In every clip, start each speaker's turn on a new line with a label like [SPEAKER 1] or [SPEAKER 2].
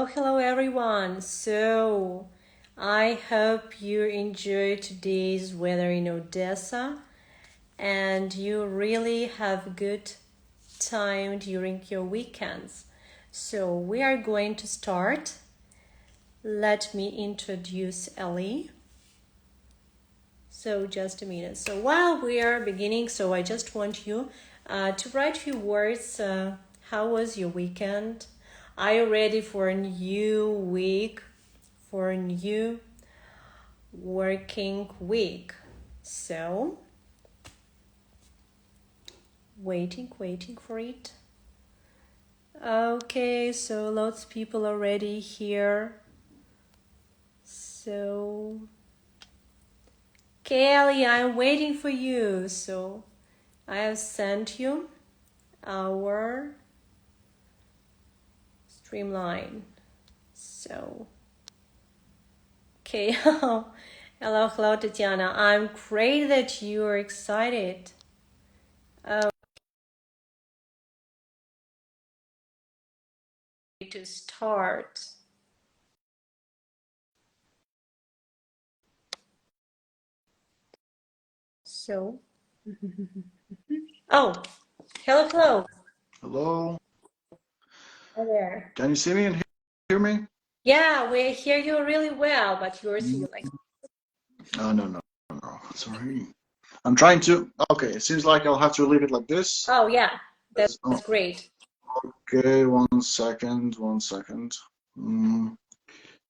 [SPEAKER 1] Hello everyone. So, I hope you enjoy today's weather in Odessa and you really have good time during your weekends. So, we are going to start. Let me introduce Ellie. So, just a minute. So, while we are beginning, I just want you to write a few words. How was your weekend? Are you ready for a new week? For a new working week? So, waiting for it. Okay, so lots of people already here. So, Kelly, I'm waiting for you. So, I have sent you our streamline. So, okay. Hello, Tatiana. I'm great that you are excited. To start. So, oh, hello.
[SPEAKER 2] Hello.
[SPEAKER 1] Hi there.
[SPEAKER 2] Can you see me and hear me?
[SPEAKER 1] Yeah, we hear you really well, but yours
[SPEAKER 2] Mm.
[SPEAKER 1] you like.
[SPEAKER 2] Oh, no. Sorry. I'm trying to. Okay, it seems like I'll have to leave it like this.
[SPEAKER 1] Oh, yeah,
[SPEAKER 2] Oh,
[SPEAKER 1] that's great.
[SPEAKER 2] okay, one second. Mm,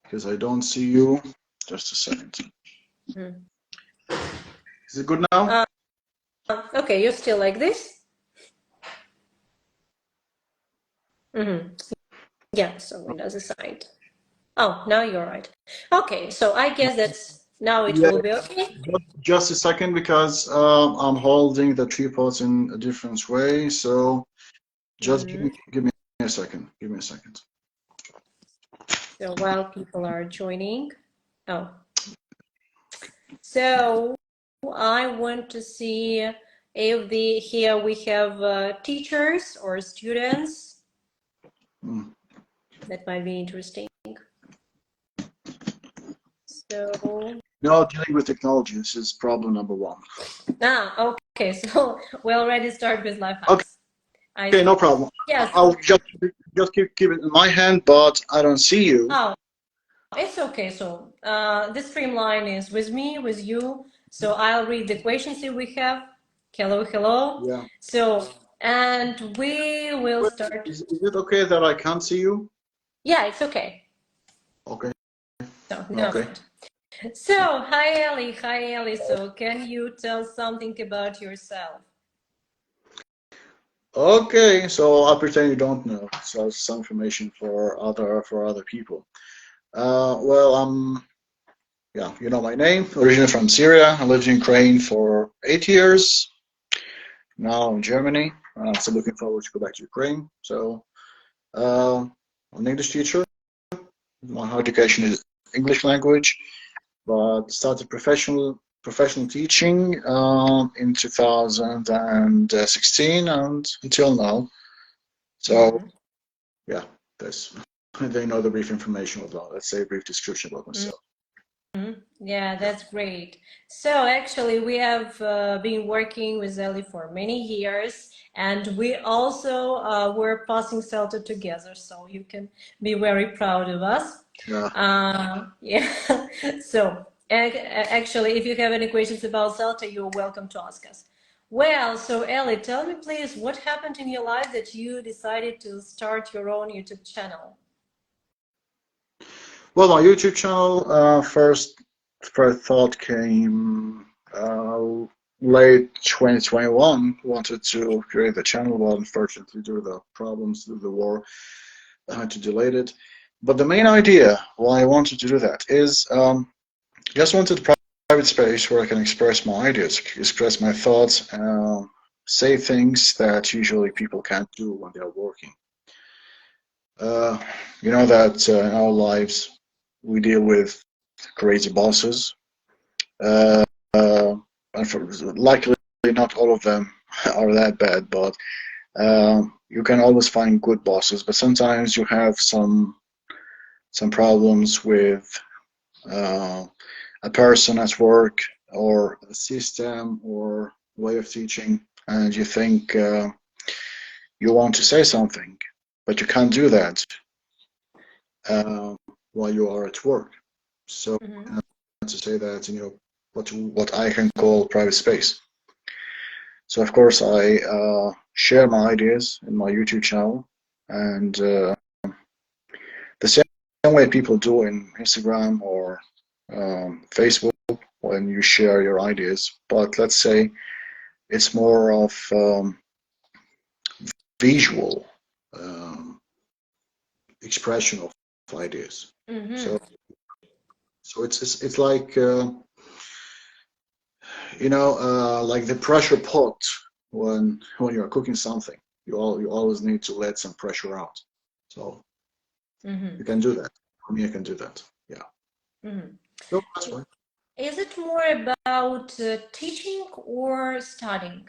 [SPEAKER 2] because I don't see you. Just a second.
[SPEAKER 1] Hmm.
[SPEAKER 2] Is it good now?
[SPEAKER 1] Okay, you're still like this? Mm-hmm. Yeah, so Windows aside. Oh, now you're right. Okay, so I guess that's now it
[SPEAKER 2] Yeah,
[SPEAKER 1] will be okay.
[SPEAKER 2] just a second because I'm holding the tripods in a different way. So just
[SPEAKER 1] Mm-hmm.
[SPEAKER 2] give me a second. Give me a second.
[SPEAKER 1] So while people are joining, oh, so I want to see if here we have teachers or students.
[SPEAKER 2] Mm.
[SPEAKER 1] That might be interesting. So,
[SPEAKER 2] No, dealing with technology. This is problem number one.
[SPEAKER 1] okay. So we already start with life
[SPEAKER 2] Okay.
[SPEAKER 1] hacks. I
[SPEAKER 2] Okay, no
[SPEAKER 1] see.
[SPEAKER 2] problem.
[SPEAKER 1] Yes.
[SPEAKER 2] I'll just keep it in my hand, but I don't see you.
[SPEAKER 1] Oh, it's okay. So this streamline is with me, with you. So I'll read the questions that we have. Hello.
[SPEAKER 2] Yeah.
[SPEAKER 1] So, and we will
[SPEAKER 2] But
[SPEAKER 1] start.
[SPEAKER 2] is it okay that I can't see you?
[SPEAKER 1] Yeah, it's okay.
[SPEAKER 2] Okay.
[SPEAKER 1] So, never
[SPEAKER 2] Okay.
[SPEAKER 1] mind. So, hi Ellie. Hi Ellie. So, can you tell something about yourself?
[SPEAKER 2] Okay. So I'll pretend you don't know. So it's some information for other people. Well, yeah, you know my name. Originally from Syria. I lived in Ukraine for 8 years. Now in Germany. I'm still looking forward to go back to Ukraine. So I'm an English teacher. My education is English language, but started professional teaching in 2016 and until now. So
[SPEAKER 1] Mm-hmm.
[SPEAKER 2] yeah, that's they know the brief information about, let's say, a brief description about myself.
[SPEAKER 1] Yeah, that's great. So actually, we have been working with Ellie for many years, and we also were passing CELTA together, so you can be very proud of us.
[SPEAKER 2] Yeah.
[SPEAKER 1] Yeah. So actually, if you have any questions about CELTA, you're welcome to ask us. Well, so Ellie, tell me please, what happened in your life that you decided to start your own YouTube channel?
[SPEAKER 2] Well, my YouTube channel first thought came late 2021. Wanted to create the channel, but unfortunately, due to the problems due to the war, I had to delay it. But the main idea why I wanted to do that is just wanted a private space where I can express my ideas, express my thoughts, say things that usually people can't do when they're working. Uh, you know that in our lives we deal with crazy bosses. Uh, Likely not all of them are that bad, but you can always find good bosses. But sometimes you have some some problems with a person at work or a system or way of teaching, and you think you want to say something, but you can't do that uh, while you are at work. So
[SPEAKER 1] Mm-hmm.
[SPEAKER 2] to say that in your what I can call private space. So of course I share my ideas in my YouTube channel, and the same way people do in Instagram or Facebook when you share your ideas. But let's say it's more of visual um, expression of ideas.
[SPEAKER 1] Mm-hmm.
[SPEAKER 2] So it's like like the pressure pot when you're cooking something. You always need to let some pressure out. So
[SPEAKER 1] Mm-hmm.
[SPEAKER 2] you can do that. For me, I can do that. Yeah.
[SPEAKER 1] Mm-hmm.
[SPEAKER 2] So that's why.
[SPEAKER 1] Is it more about teaching or studying?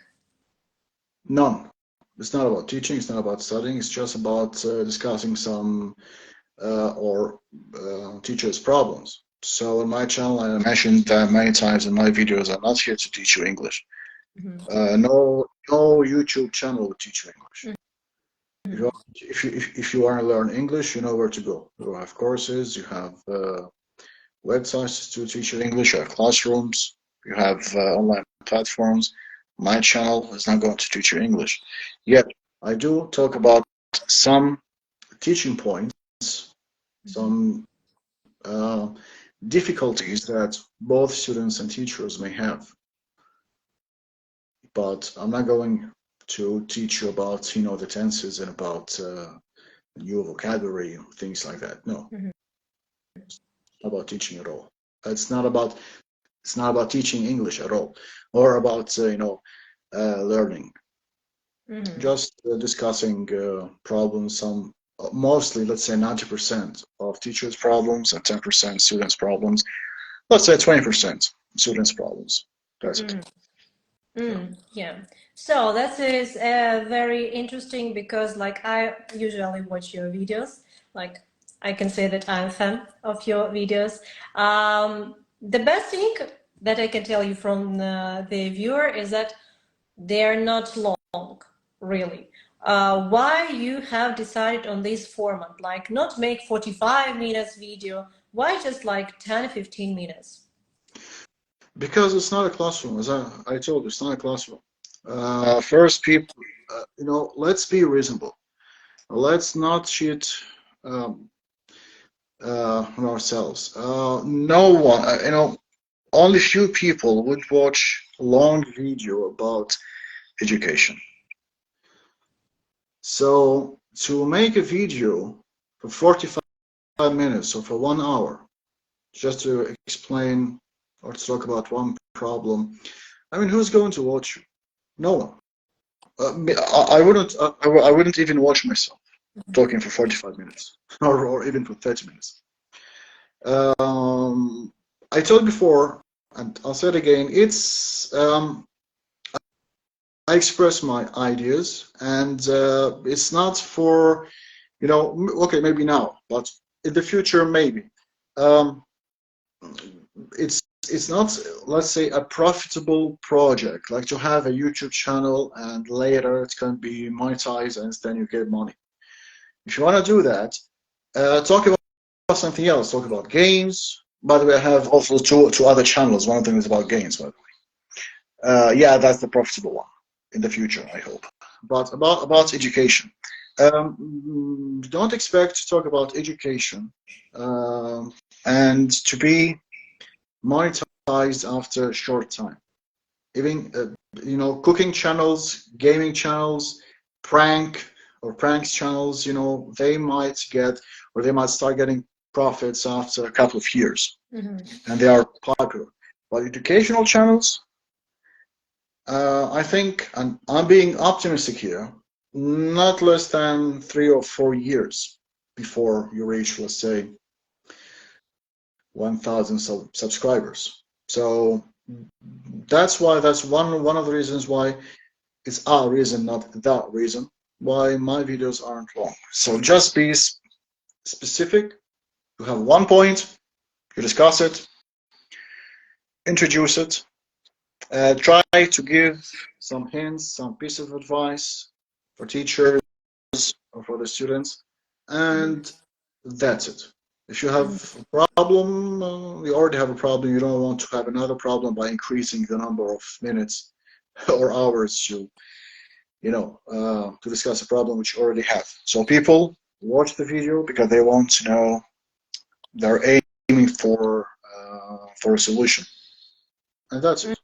[SPEAKER 2] None. It's not about teaching. It's not about studying. It's just about discussing some or teachers' problems. So in my channel, I mentioned that many times in my videos, I'm not here to teach you English.
[SPEAKER 1] Mm-hmm.
[SPEAKER 2] No YouTube channel will teach you English. If
[SPEAKER 1] Mm-hmm.
[SPEAKER 2] you if you want to learn English, you know where to go. You have courses, you have websites to teach you English, you have classrooms, you have online platforms. My channel is not going to teach you English. Yet I do talk about some teaching points,
[SPEAKER 1] Mm-hmm.
[SPEAKER 2] some uh, difficulties that both students and teachers may have. But I'm not going to teach you about, the tenses and about new vocabulary, things like that. No,
[SPEAKER 1] Mm-hmm.
[SPEAKER 2] not about teaching at all. It's not about teaching English at all, or about learning.
[SPEAKER 1] Mm-hmm.
[SPEAKER 2] Just discussing problems. Some mostly, let's say 90% of teachers' problems and 10% students' problems. Let's say 20% students' problems. That's it.
[SPEAKER 1] Mm-hmm.
[SPEAKER 2] Yeah.
[SPEAKER 1] Yeah. So that is very interesting because like I usually watch your videos. Like I can say that I'm a fan of your videos. The best thing that I can tell you from the viewer is that they're not long, really. Why you have decided on this format? Like not make 45 minutes video. Why just like 10, 15 minutes?
[SPEAKER 2] Because it's not a classroom, as I told you, it's not a classroom. First, people, let's be reasonable. Let's not cheat um, on ourselves. No one, only few people would watch a long video about education. So to make a video for 45 minutes or for 1 hour, just to explain or to talk about one problem, I mean, who's going to watch you? No one. I wouldn't. I wouldn't even watch myself talking for 45 minutes, or even for 30 minutes. Um, I told before, and I'll say it again. It's I express my ideas, and it's not for Okay, maybe now, but in the future, maybe. Um, it's not, let's say, a profitable project like to have a YouTube channel and later it can be monetized and then you get money. If you want to do that, talk about something else. Talk about games. By the way, I have also two other channels. One of them is about games, by the way. Yeah, that's the profitable one in the future, I hope. But about education, don't expect to talk about education and to be monetized after a short time. Even cooking channels, gaming channels, pranks channels, they might get or they might start getting profits after a couple of years,
[SPEAKER 1] Mm-hmm.
[SPEAKER 2] and they are popular. But educational channels, I think, and I'm being optimistic here, not less than 3 or 4 years before you reach, let's say, 1,000 subscribers. So that's one of the reasons why it's a reason, not the reason why my videos aren't long. So just be specific You have one point, you discuss it, introduce it, try to give some hints, some piece of advice for teachers or for the students, and that's it. If you have a problem, you already have a problem. You don't want to have another problem by increasing the number of minutes or hours to discuss a problem which you already have. So people watch the video because they want to know, they're aiming for a solution, and that's it.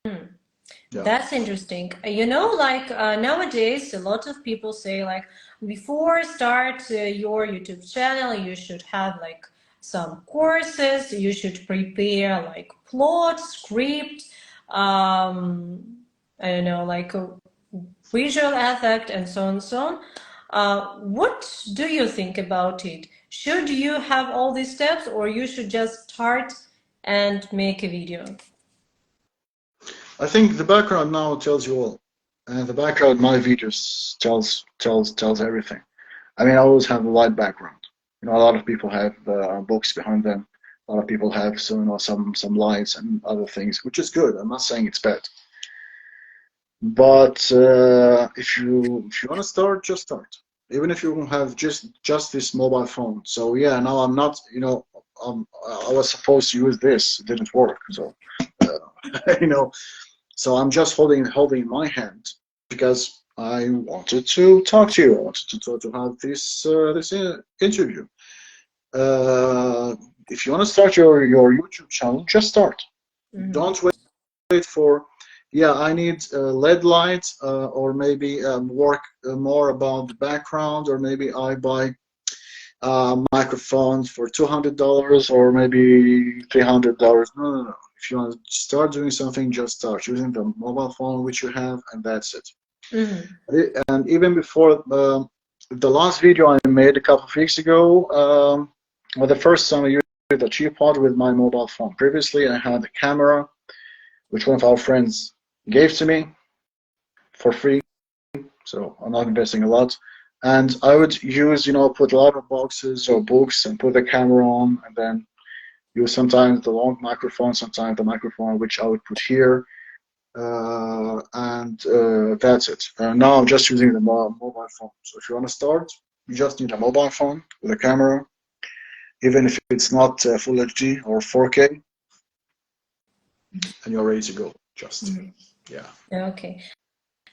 [SPEAKER 2] Yeah.
[SPEAKER 1] That's interesting. Like nowadays, a lot of people say like before start your YouTube channel, you should have like some courses. You should prepare like plot, script, I don't know, like a visual effect, and so on and so on. What do you think about it? Should you have all these steps, or you should just start and make a video?
[SPEAKER 2] I think the background now tells you all, and the background in my videos tells everything. I mean, I always have a light background. A lot of people have books behind them. A lot of people have some lights and other things, which is good. I'm not saying it's bad. But if you want to start, just start. Even if you have just this mobile phone. So yeah, now I'm not. I was supposed to use this. It didn't work. So So I'm just holding my hand because I wanted to talk to you. I wanted to have this interview. If you want to start your YouTube channel, just start. Don't wait for, yeah, I need LED lights, or maybe work more about the background, or maybe I buy microphones for $200 or maybe $300. No. If you want to start doing something, just start using the mobile phone which you have, and that's it. And even before the last video I made a couple of weeks ago, well, the first time I used a tripod with my mobile phone. Previously, I had a camera which one of our friends gave to me for free, so I'm not investing a lot. And I would use, put a lot of boxes or books and put the camera on, and then use sometimes the long microphone, sometimes the microphone which I would put here, and that's it. Now I'm just using the mobile phone. So if you want to start, you just need a mobile phone with a camera, even if it's not full HD or 4K, and you're ready to go. Yeah.
[SPEAKER 1] Okay.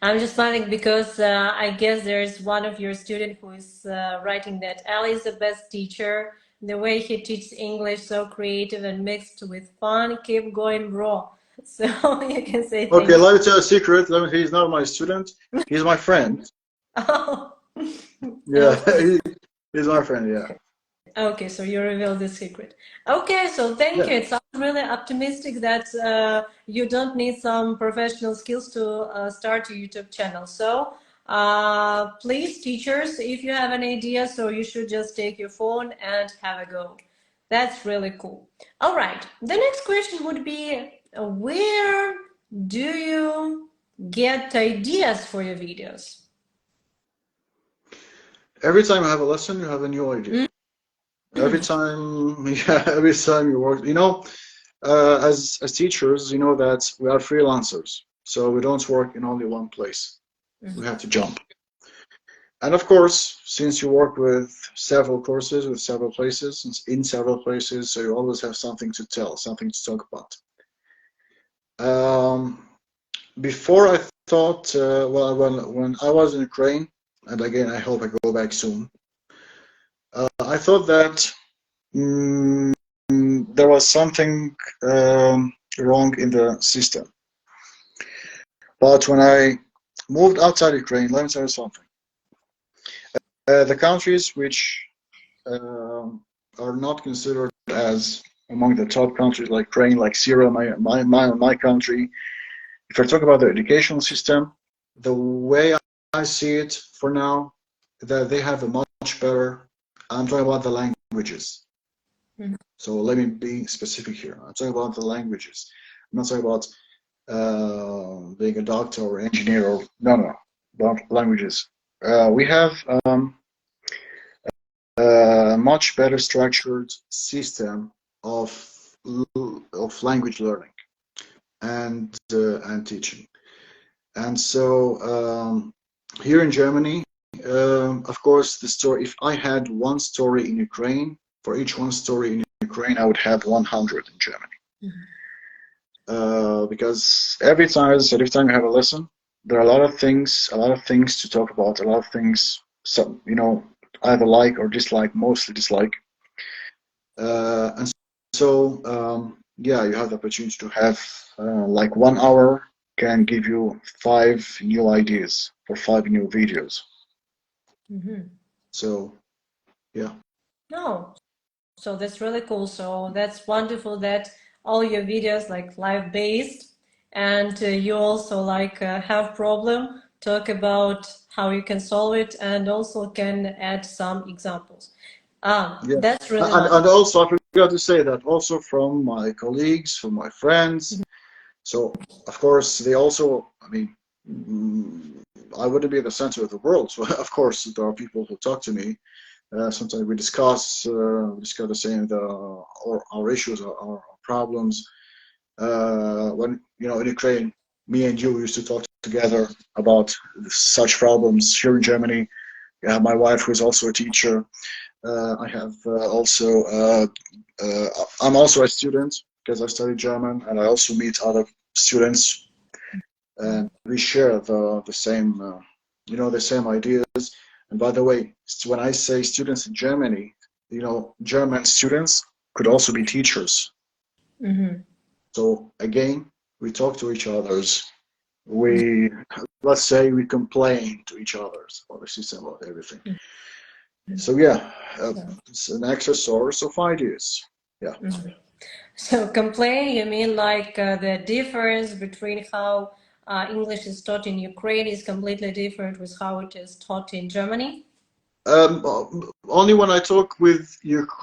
[SPEAKER 1] I'm just smiling because I guess there's one of your students who is writing that Ali is the best teacher. The way he teaches English, so creative and mixed with fun. Keep going, bro. So you can say thank
[SPEAKER 2] Okay,
[SPEAKER 1] you.
[SPEAKER 2] let me tell you a secret. He's not my student. He's my friend.
[SPEAKER 1] Oh,
[SPEAKER 2] Yeah,
[SPEAKER 1] okay.
[SPEAKER 2] he's my friend. Yeah.
[SPEAKER 1] Okay, so you revealed the secret. Okay, so thank
[SPEAKER 2] Yeah.
[SPEAKER 1] you. It sounds really optimistic that you don't need some professional skills to start a YouTube channel. So please, teachers, if you have an idea, so you should just take your phone and have a go. That's really cool. All right, the next question would be, where do you get ideas for your videos?
[SPEAKER 2] Every time you have a lesson, you have a new idea. Every time, yeah, every time you work, as teachers, you know that we are freelancers, so we don't work in only one place. We have to jump. And of course, since you work with several courses, with several places, in several places, so you always have something to tell, something to talk about. Before I thought, well, when I was in Ukraine, and again, I hope I go back soon, I thought that there was something wrong in the system. But when I moved outside Ukraine, let me tell you something. The countries which are not considered as among the top countries, like Ukraine, like Syria, my country, if I talk about the educational system, the way I see it for now, that they have a much better, I'm talking about the languages. So let me be specific here. I'm talking about the languages. I'm not talking about being a doctor or engineer or no, about languages. We have much better structured system of language learning and teaching. And so here in Germany, of course, the story. If I had one story in Ukraine, for each one story in Ukraine, I would have 100 in Germany. Because every time, as I said, every time you have a lesson, there are a lot of things to talk about, a lot of things, some, either like or dislike, mostly dislike. And so, yeah, you have the opportunity to have like 1 hour can give you 5 new ideas for 5 new videos. So, yeah.
[SPEAKER 1] No, so that's really cool. So that's wonderful that all your videos like live based, and you also like have problem, talk about how you can solve it, and also can add some examples.
[SPEAKER 2] Yeah,
[SPEAKER 1] That's really
[SPEAKER 2] and,
[SPEAKER 1] nice.
[SPEAKER 2] and also I forgot to say that also from my colleagues, from my friends. So of course they also, I mean, I wouldn't be the center of the world. So of course there are people who talk to me. Sometimes we discuss the same our issues, our problems. When in Ukraine, me and you used to talk together about such problems here in Germany. My wife, who is also a teacher. I have I'm also a student because I study German, and I also meet other students, and we share the same, the same ideas. And by the way, when I say students in Germany, German students could also be teachers. So again, we talk to each other's. Let's say we complain to each other's about the system, about everything. So yeah, it's an extra source of ideas. Yeah.
[SPEAKER 1] So complain, you mean like the difference between how English is taught in Ukraine is completely different with how it is taught in Germany?
[SPEAKER 2] Only when I talk with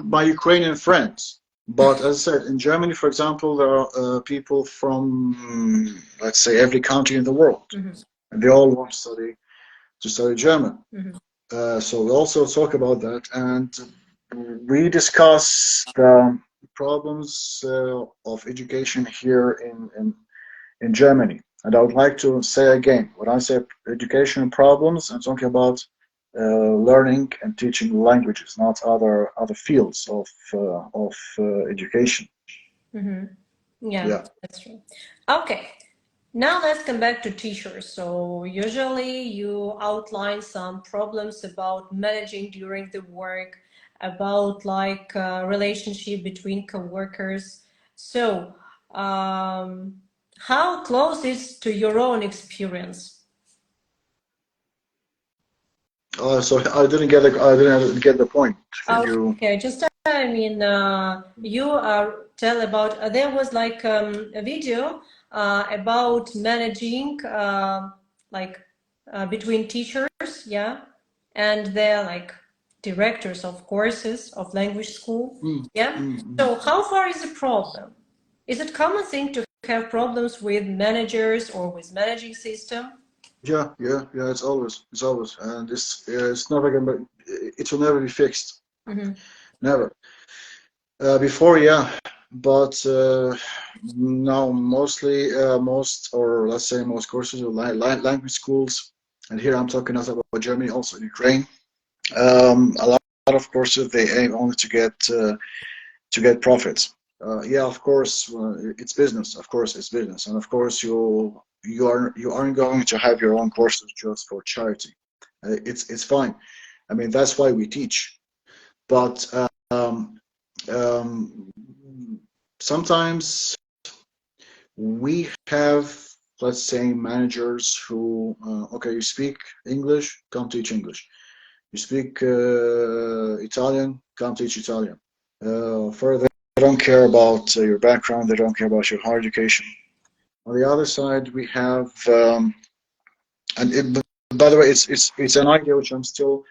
[SPEAKER 2] my Ukrainian friends. But as I said, in Germany, for example, there are people from, let's say, every country in the world, and they all want to study German. So we also talk about that, and we discuss the problems of education here in Germany. And I would like to say again, when I say education problems, I'm talking about learning and teaching languages, not other fields of education.
[SPEAKER 1] Yeah,
[SPEAKER 2] Yeah.
[SPEAKER 1] that's true. Okay, now let's come back to teachers. So usually you outline some problems about managing during the work, about like relationship between coworkers. So how close is to your own experience?
[SPEAKER 2] So I didn't get the point. Can you?
[SPEAKER 1] Okay, just I mean, you tell about there was like a video about managing like between teachers, yeah, and they're like directors of courses of language school, yeah. So how far is the problem? Is it common thing to have problems with managers or with managing system?
[SPEAKER 2] Yeah, yeah, yeah. It's always, and it's never gonna. It will never be fixed. Never. Before, yeah, but now mostly or let's say most courses are language schools, and here I'm talking not about Germany, also Ukraine. A lot of courses they aim only to get profits. Yeah, of course, it's business. Of course, it's business, and of course, you aren't going to have your own courses just for charity. It's fine. I mean, that's why we teach. But um, sometimes we have, let's say, managers who, okay, you speak English, come teach English. You speak Italian, come teach Italian. Further, they don't care about your background. They don't care about your higher education. On the other side, we have, by the way, it's an idea which I'm still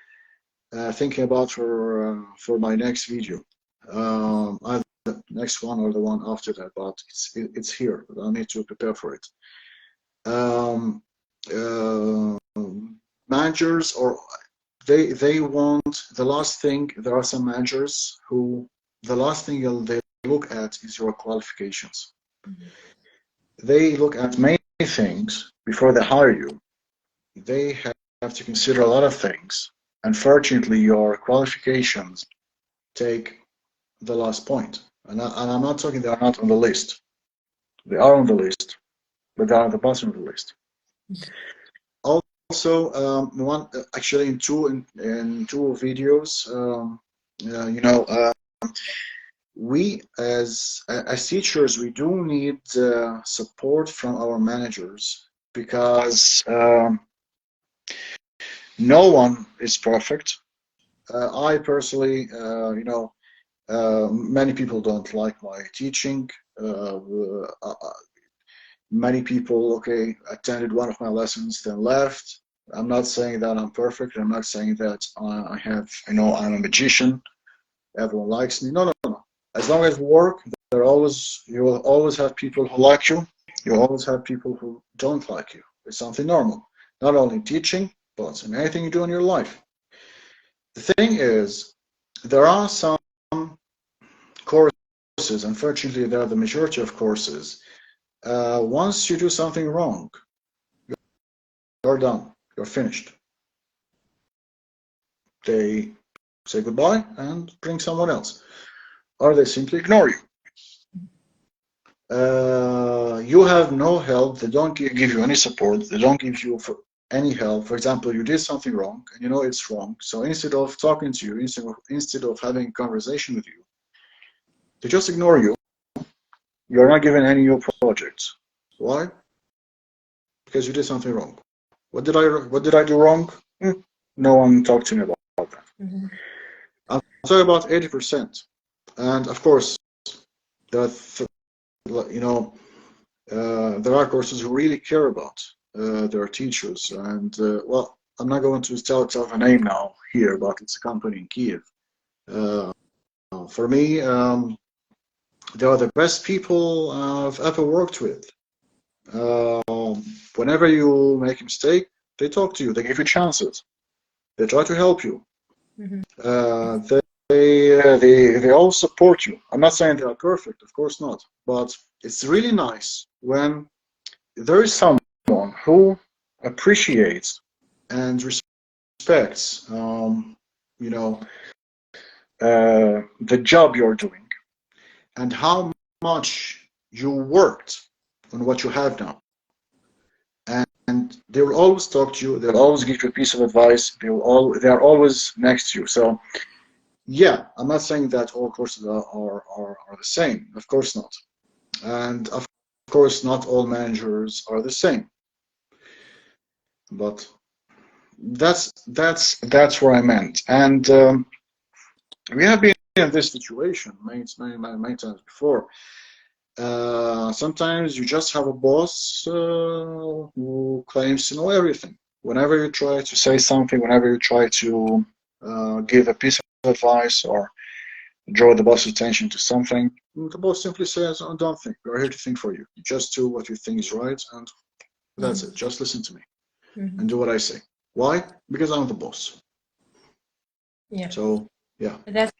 [SPEAKER 2] thinking about for my next video. Either the next one or the one after that, but it's here. But I need to prepare for it. Um, uh, Managers or they want the last thing. There are some managers who the last thing they look at is your qualifications. They look at many things before they hire you. They have to consider a lot of things. Unfortunately, your qualifications take the last point. And I'm not talking they are not on the list. They are on the list, but they are at the bottom of the list. Also, one actually in two videos, we as teachers we do need support from our managers because no one is perfect. I personally, many people don't like my teaching. Many people, okay, attended one of my lessons, then left. I'm not saying that I'm perfect. I'm not saying that I have, I'm a magician. Everyone likes me. No, no, no. As long as you work, you will always have people who like you. You always have people who don't like you. It's something normal. Not only in teaching, but in anything you do in your life. The thing is, there are some courses, unfortunately, they're the majority of courses. Once you do something wrong, you're done. You're finished. They say goodbye and bring someone else. Or they simply ignore you. You have no help. They don't give you any support. They don't give you any help. For example, you did something wrong and you know it's wrong. So instead of talking to you, instead of having a conversation with you, they just ignore you. You're not given any new projects. Why? Because you did something wrong. What did I do wrong? No one talked to me about that. I'm talking about 80%. And of course, there are, there are courses who really care about their teachers. And well, I'm not going to tell a name now here, but it's a company in Kiev. For me, they are the best people I've ever worked with. Whenever you make a mistake, they talk to you. They give you chances. They try to help you. They all support you. I'm not saying they are perfect, of course not. But it's really nice when there is someone who appreciates and respects, the job you're doing and how much you worked on what you have now. And they will always talk to you. They'll always give you a piece of advice. They are always next to you. So yeah, I'm not saying that all courses are the same. Of course not. And of course, not all managers are the same. But that's where I meant. And we have been in this situation many times before. Sometimes you just have a boss who claims to know everything. Whenever you try to say something, whenever you try to give a piece of advice or draw the boss's attention to something, the boss simply says, "Oh, don't think. We're here to think for you. Just do what you think is right, and that's it. Just listen to me and do what I say." Why? Because I'm the boss.
[SPEAKER 1] Yeah.
[SPEAKER 2] So yeah.
[SPEAKER 1] That's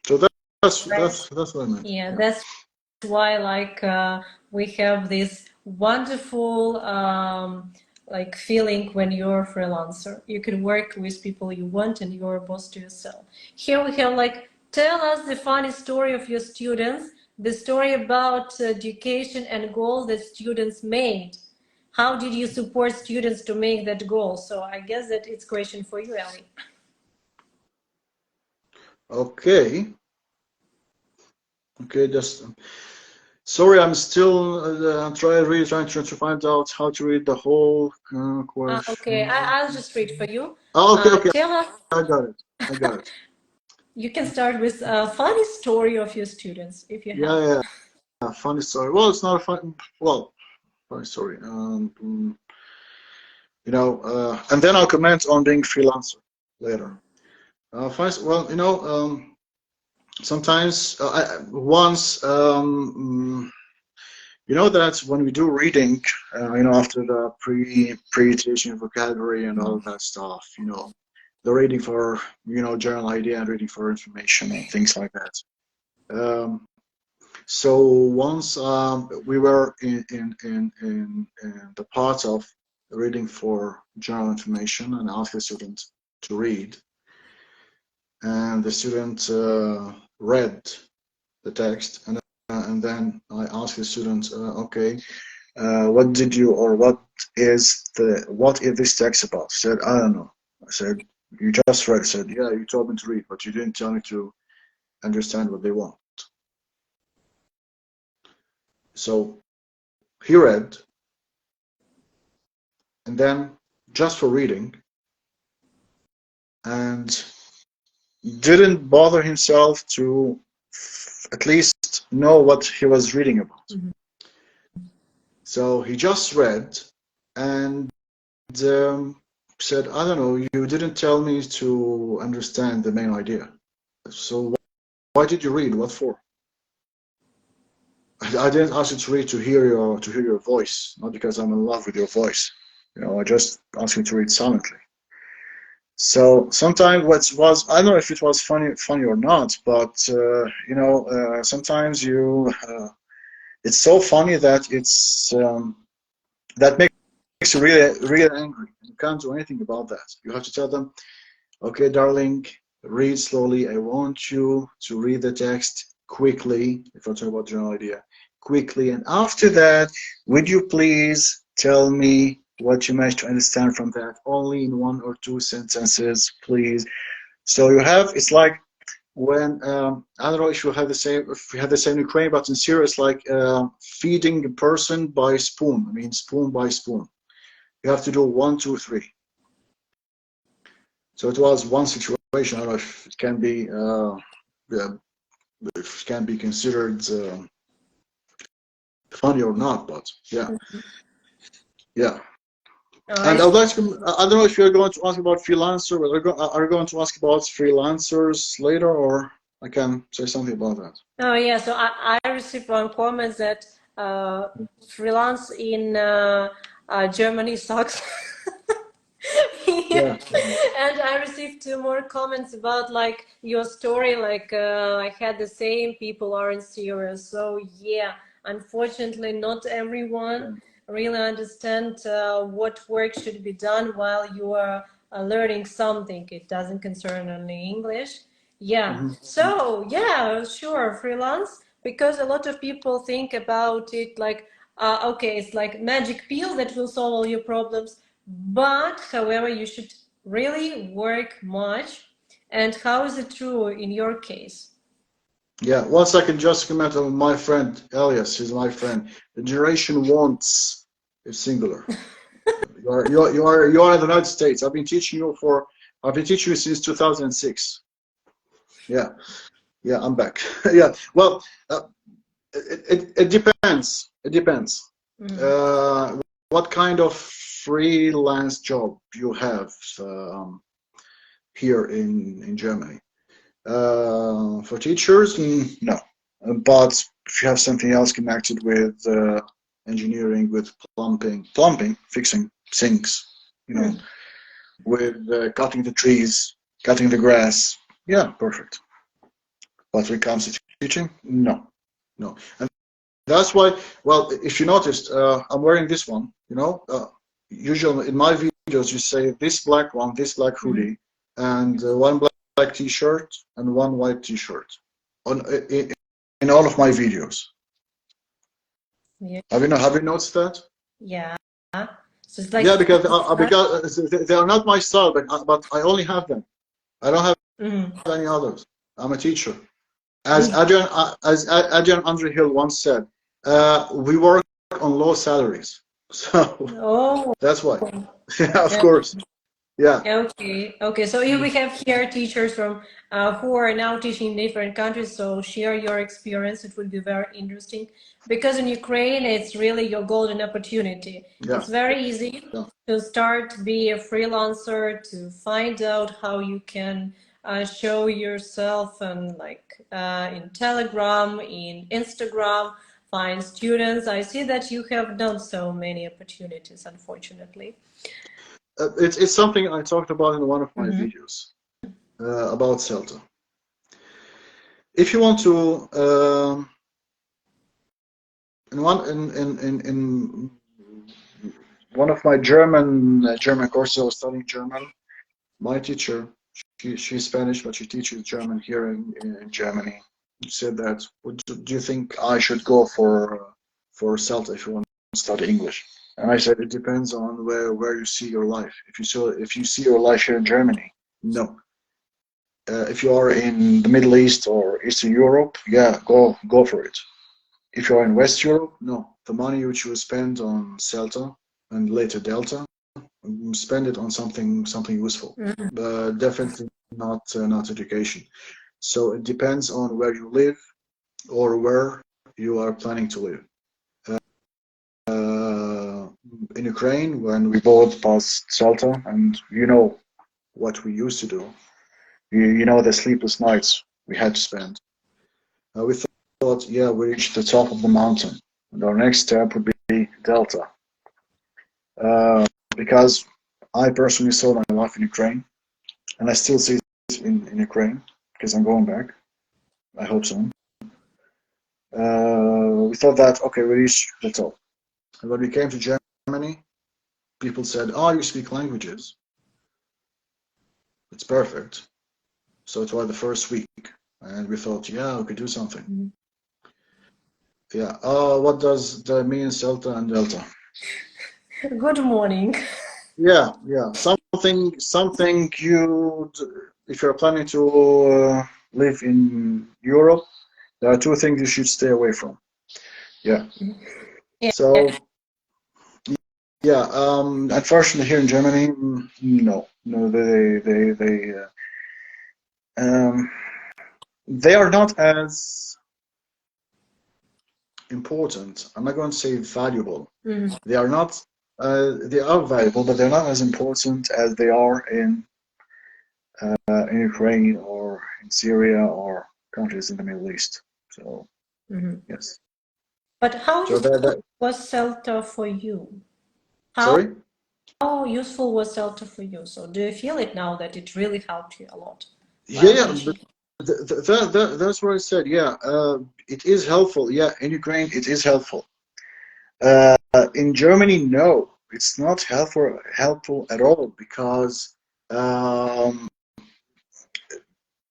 [SPEAKER 2] That's what I meant.
[SPEAKER 1] yeah. That's why we have this wonderful feeling when you're a freelancer. You can work with people you want and you're a boss to yourself. Here we have tell us the funny story of your students, the story about education and goals that students made. How did you support students to make that goal? So I guess that it's a question for you, Ellie.
[SPEAKER 2] Okay, just sorry, I'm still really trying to find out how to read the whole question.
[SPEAKER 1] Okay, I'll just read for you.
[SPEAKER 2] Oh, okay,
[SPEAKER 1] Tell us.
[SPEAKER 2] I got it.
[SPEAKER 1] You can start with a funny story of your students if you have.
[SPEAKER 2] Yeah, funny story. Well, it's not a funny story. And then I'll comment on being freelancer later. Sometimes once that when we do reading, after the pre teaching vocabulary and all that stuff, the reading for, general idea and reading for information and things like that. So once we were in the part of reading for general information and asked the student to read, and the student read the text, and then I asked the student, okay, what did you, or what is this text about? He said, I don't know. I said, you just read. He said, yeah, you told me to read, but you didn't tell me to understand what they want. So he read, and then just for reading, and didn't bother himself to at least know what he was reading about.
[SPEAKER 1] Mm-hmm.
[SPEAKER 2] So he just read and said, I don't know, you didn't tell me to understand the main idea. So why did you read? What for? I didn't ask you to read to hear your voice, not because I'm in love with your voice. I just asked you to read silently. So sometimes what was, I don't know if it was funny or not, but sometimes it's so funny that that makes you really angry. You can't do anything about that. You have to tell them, okay, darling, read slowly. I want you to read the text quickly. If I talk about general idea, quickly, and after that, would you please tell me what you managed to understand from that, only in 1 or 2 sentences, please. So it's like when I don't know if you have the same in Ukraine, but in Syria it's like feeding a person by spoon. I mean, spoon by spoon. You have to do 1, 2, 3. So it was one situation. I don't know if it can be considered funny or not, but yeah. And I would like to, I don't know if you're going to ask about freelancer, but are you going to ask about freelancers later, or I can say something about that?
[SPEAKER 1] Oh yeah, so I received one comment that freelance in Germany sucks.
[SPEAKER 2] Yeah.
[SPEAKER 1] And I received 2 more comments about like your story, like I had the same, people aren't serious. So yeah, unfortunately not everyone really understand what work should be done while you are learning something. It doesn't concern only English. Yeah, so yeah, sure, freelance, because a lot of people think about it like, okay, it's like magic pill that will solve all your problems. But however, you should really work much. And how is it true in your case?
[SPEAKER 2] Yeah, 1 second, just comment on my friend Elias. He's my friend. The generation wants is singular. You are in the United States. I've been teaching you since 2006. Yeah, I'm back. Yeah, well, it depends. It depends. What kind of freelance job you have here in Germany? For teachers, no. But if you have something else connected with engineering, with plumbing, fixing sinks, with cutting the trees, cutting the grass, yeah, perfect. But when it comes to teaching, no. And that's why, well, if you noticed, I'm wearing this one, usually in my videos you say this black one, this black hoodie, and one black t-shirt and one white t-shirt in all of my videos.
[SPEAKER 1] Yeah.
[SPEAKER 2] Have you noticed that?
[SPEAKER 1] Yeah. So it's like,
[SPEAKER 2] Yeah, because they are not my style, but I only have them. I don't have any others. I'm a teacher. As Adrian Underhill once said, we work on low salaries. So that's why. Yeah, of course. Yeah.
[SPEAKER 1] Okay. So here we have here teachers from who are now teaching in different countries. So share your experience. It would be very interesting because in Ukraine, it's really your golden opportunity.
[SPEAKER 2] Yeah.
[SPEAKER 1] It's very easy to start be a freelancer, to find out how you can show yourself and like in Telegram, in Instagram, find students. I see that you have done so many opportunities, unfortunately.
[SPEAKER 2] It's something I talked about in one of my
[SPEAKER 1] Mm-hmm.
[SPEAKER 2] videos about Celta. If you want to, in one of my German courses, I was studying German. My teacher, she's Spanish, but she teaches German here in Germany. She said that, do you think I should go for Celta if you want to study English? And I said it depends on where you see your life. If you see your life here in Germany, no. If you are in the Middle East or Eastern Europe, yeah, go for it. If you are in West Europe, no. The money which you spend on Celta and later Delta, spend it on something useful.
[SPEAKER 1] Mm-hmm.
[SPEAKER 2] Definitely not education. So it depends on where you live or where you are planning to live. Uh, in Ukraine, when we both passed Celta, and you know what we used to do, you know the sleepless nights we had to spend. We thought, yeah, we reached the top of the mountain, and our next step would be Delta, uh, because I personally saw my life in Ukraine, and I still see it in Ukraine because I'm going back. I hope so. We thought that okay, we reached the top. And when we came to Germany, people said, "Oh, you speak languages. It's perfect." So it was the first week, and we thought, "Yeah, we could do something."
[SPEAKER 1] Mm-hmm.
[SPEAKER 2] Yeah. What does that mean, Celta and Delta?
[SPEAKER 1] Good morning.
[SPEAKER 2] Yeah. Something you, if you're planning to live in Europe, there are two things you should stay away from. Yeah.
[SPEAKER 1] Yeah.
[SPEAKER 2] So yeah, unfortunately here in Germany, no, um, they are not as important. I'm not going to say valuable.
[SPEAKER 1] Mm-hmm.
[SPEAKER 2] They are not. They are valuable, but they're not as important as they are in Ukraine or in Syria or countries in the Middle East. So
[SPEAKER 1] Mm-hmm.
[SPEAKER 2] yes.
[SPEAKER 1] But how
[SPEAKER 2] So
[SPEAKER 1] useful
[SPEAKER 2] that
[SPEAKER 1] was Celta for you? How
[SPEAKER 2] sorry.
[SPEAKER 1] useful was Celta for you? So do you feel it now that it really helped you a lot
[SPEAKER 2] Yeah,
[SPEAKER 1] while
[SPEAKER 2] yeah. But
[SPEAKER 1] teaching?
[SPEAKER 2] that's what I said. Yeah, it is helpful. Yeah, in Ukraine it is helpful. In Germany, no, it's not helpful at all because um,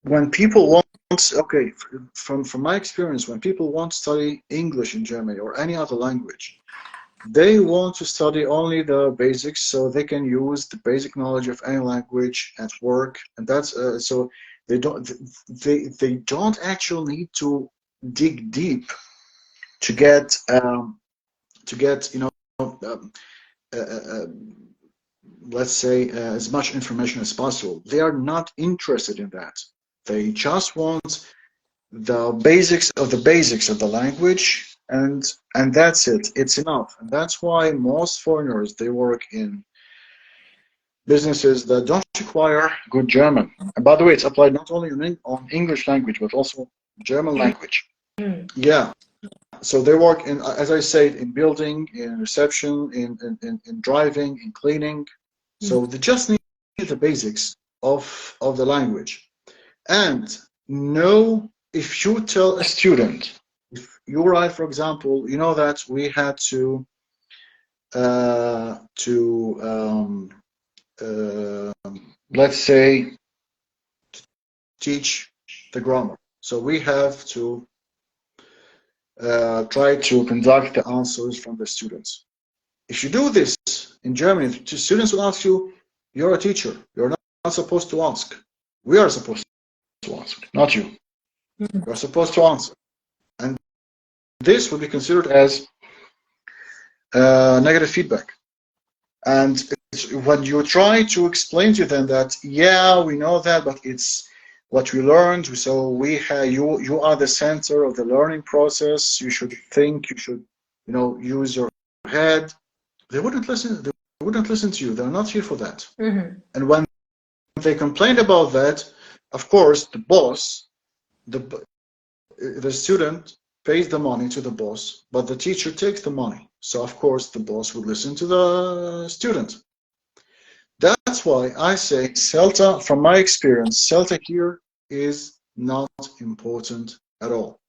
[SPEAKER 2] when people want, okay, from my experience, when people want to study English in Germany or any other language, they want to study only the basics so they can use the basic knowledge of any language at work, and that's so they don't actually need to dig deep to get um, uh, uh, let's say as much information as possible. They are not interested in that. They just want the basics of the language, and that's it. It's enough, and that's why most foreigners they work in businesses that don't require good German. And by the way, it's applied not only on English language but also German language.
[SPEAKER 1] Mm-hmm.
[SPEAKER 2] Yeah. So they work in, as I said, in building, in reception, in driving, in cleaning. So they just need the basics of the language. And know if you tell a student, if you write, for example, you know that we had to let's say teach the grammar. So we have to try to conduct the answers from the students. If you do this in Germany, the students will ask you, "You're a teacher. You're not supposed to ask. We are supposed to ask, not you. You're supposed to answer." And this would be considered as negative feedback. And when you try to explain to them that, yeah, we know that, but it's what we learned. So you are the center of the learning process. You should think. You should use your head. They wouldn't listen. They wouldn't listen to you. They're not here for that.
[SPEAKER 1] Mm-hmm.
[SPEAKER 2] And when they complained about that, of course, the boss, the student pays the money to the boss, but the teacher takes the money. So of course, the boss would listen to the student. that's why I say Celta, from my experience, Celta here is not important at all.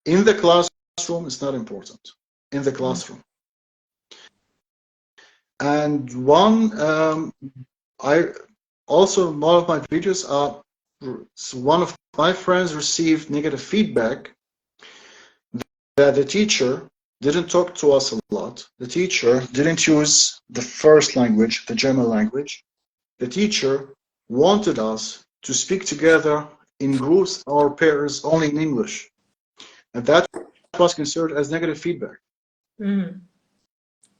[SPEAKER 2] In the classroom, it's not important. In the classroom. And I also, one of my videos are, so one of my friends received negative feedback that the teacher didn't talk to us a lot. The teacher didn't use the first language, the German language. The teacher wanted us to speak together in groups or pairs only in English. And that was considered as negative feedback.
[SPEAKER 1] Mm-hmm.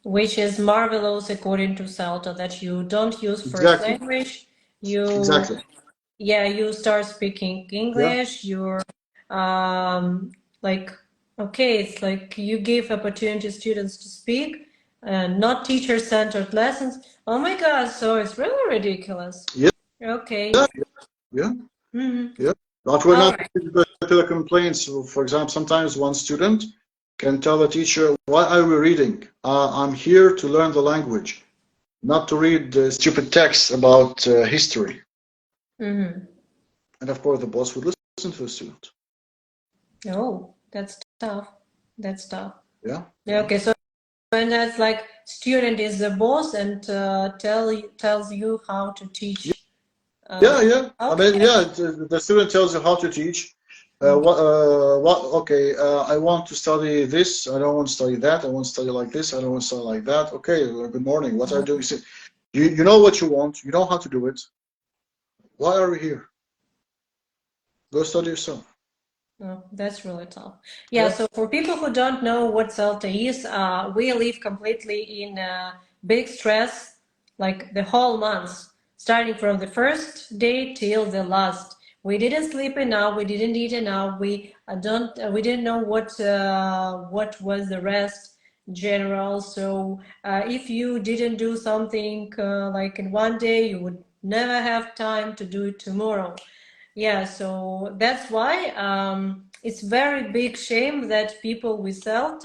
[SPEAKER 1] Which is marvelous according to Salto, that you don't use first
[SPEAKER 2] Exactly.
[SPEAKER 1] language. You,
[SPEAKER 2] Exactly.
[SPEAKER 1] yeah, you start speaking
[SPEAKER 2] Yeah.
[SPEAKER 1] English. You're like, okay, it's like you give opportunity to students to speak, not teacher-centered lessons. Oh my God, so it's really ridiculous.
[SPEAKER 2] Yeah.
[SPEAKER 1] Okay.
[SPEAKER 2] Yeah.
[SPEAKER 1] Mm-hmm.
[SPEAKER 2] Yeah. But we're
[SPEAKER 1] All
[SPEAKER 2] not
[SPEAKER 1] right.
[SPEAKER 2] particular complaints. For example, sometimes one student can tell the teacher, "Why are we reading? I'm here to learn the language, not to read stupid texts about history."
[SPEAKER 1] Mm-hmm.
[SPEAKER 2] And of course, the boss would listen to the student.
[SPEAKER 1] Oh, that's tough. That's tough.
[SPEAKER 2] Yeah.
[SPEAKER 1] Yeah, okay, so when that's like student is the boss and tells you how to teach.
[SPEAKER 2] Yeah, yeah. I mean,
[SPEAKER 1] Okay.
[SPEAKER 2] yeah, the student tells you how to teach. Okay, I want to study this. I don't want to study that. I want to study like this. I don't want to study like that. Okay, good morning. What are you doing? You know what you want. You know how to do it. Why are we here? Go study yourself.
[SPEAKER 1] Oh, that's really tough. Yeah,
[SPEAKER 2] Yeah,
[SPEAKER 1] so for people who don't know what Celta is, we live completely in big stress, like the whole month, starting from the first day till the last. We didn't sleep enough. We didn't eat enough. We don't. We didn't know what was the rest general. So if you didn't do something like in one day, you would never have time to do it tomorrow. Yeah, so that's why it's very big shame that people without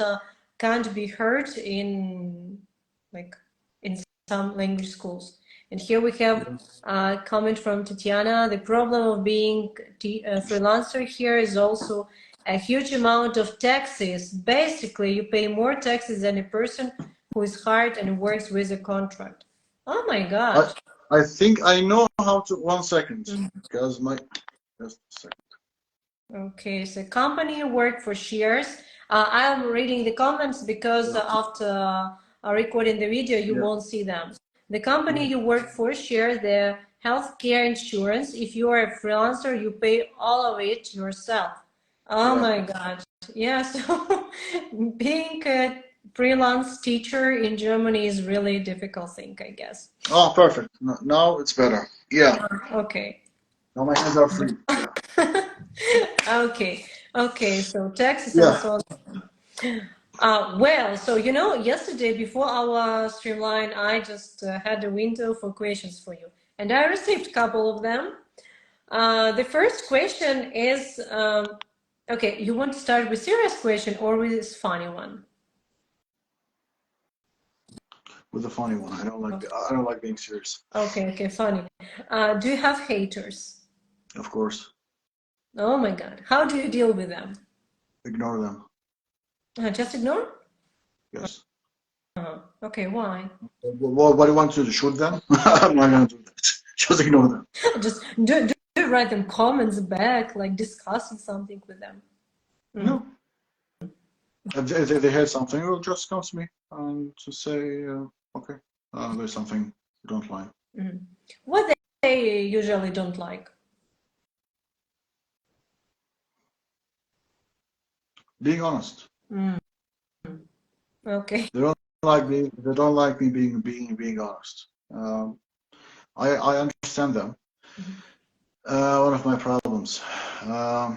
[SPEAKER 1] can't be heard in like in some language schools. And here we have a comment from Tatiana. The problem of being a freelancer here is also a huge amount of taxes. Basically, you pay more taxes than a person who is hired and works with a contract. Oh my
[SPEAKER 2] I
[SPEAKER 1] God.
[SPEAKER 2] I think I know how to. 1 second, because my just a second.
[SPEAKER 1] Okay, so company work for shares. I'm reading the comments because
[SPEAKER 2] Yeah,
[SPEAKER 1] after recording the video, you
[SPEAKER 2] yeah,
[SPEAKER 1] won't see them. The company
[SPEAKER 2] yeah,
[SPEAKER 1] you work for share the healthcare insurance. If you are a freelancer, you pay all of it yourself. Oh
[SPEAKER 2] yeah.
[SPEAKER 1] my God. Yeah, so being a freelance teacher in Germany is really a difficult thing, I guess.
[SPEAKER 2] Oh, perfect. Now it's better. Yeah.
[SPEAKER 1] Okay.
[SPEAKER 2] Now my hands are free. Yeah.
[SPEAKER 1] Okay, okay, so taxes and
[SPEAKER 2] Yeah.
[SPEAKER 1] so on. Well, so yesterday before our streamline, I just had a window for questions for you, and I received a couple of them. The first question is, okay, you want to start with serious question or with this funny one?
[SPEAKER 2] With a funny one. I don't like being serious.
[SPEAKER 1] Okay, okay, funny. Do you have haters?
[SPEAKER 2] Of course.
[SPEAKER 1] Oh my God, how do you deal with them?
[SPEAKER 2] Ignore them.
[SPEAKER 1] Just ignore?
[SPEAKER 2] Yes.
[SPEAKER 1] Okay, why?
[SPEAKER 2] What do you want to do? Shoot them? I'm not gonna do that. Just ignore them.
[SPEAKER 1] Just do write them comments back, like discussing something with them. Mm.
[SPEAKER 2] No. If they had something, it will just come to me and to say, okay, there's something you don't like.
[SPEAKER 1] Mm. What they usually don't like.
[SPEAKER 2] Being honest.
[SPEAKER 1] Mm. Okay.
[SPEAKER 2] They don't like me. They don't like me being honest. I understand them.
[SPEAKER 1] Mhm.
[SPEAKER 2] One of my problems. Um,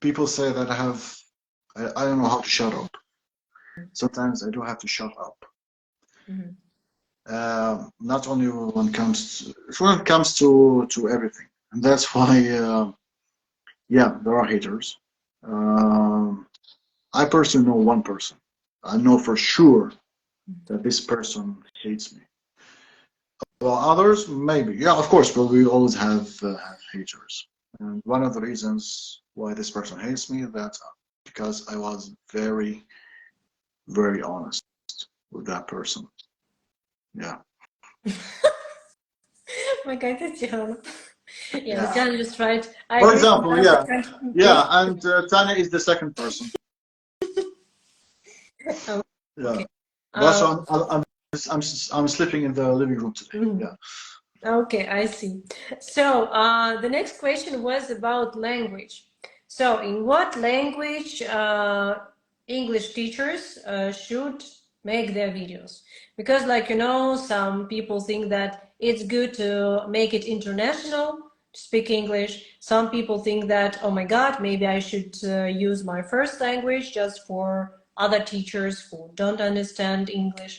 [SPEAKER 2] People say that I don't know how to shut up. Sometimes I do have to shut up.
[SPEAKER 1] Mhm.
[SPEAKER 2] Not only when it comes to everything, and that's why yeah, there are haters. Um, I personally know one person. I know for sure that this person hates me. Well, others, maybe. Yeah, of course, but we always have haters. And one of the reasons why this person hates me is that because I was very, very honest with that person. Yeah.
[SPEAKER 1] My God, Tatiana. Yeah,
[SPEAKER 2] Yeah.
[SPEAKER 1] Tatiana just right. I
[SPEAKER 2] For
[SPEAKER 1] agree with
[SPEAKER 2] example,
[SPEAKER 1] that.
[SPEAKER 2] yeah.
[SPEAKER 1] Yes.
[SPEAKER 2] Yeah, and Tanya is the second person.
[SPEAKER 1] Oh,
[SPEAKER 2] Yeah.
[SPEAKER 1] okay.
[SPEAKER 2] That's
[SPEAKER 1] Uh,
[SPEAKER 2] why I'm sleeping in the living room today.
[SPEAKER 1] mhm.
[SPEAKER 2] Yeah.
[SPEAKER 1] Okay, I see. So, the next question was about language. So, in what language English teachers should make their videos? Because, like, some people think that it's good to make it international, to speak English. Some people think that, oh my God, maybe I should use my first language just for other teachers who don't understand English.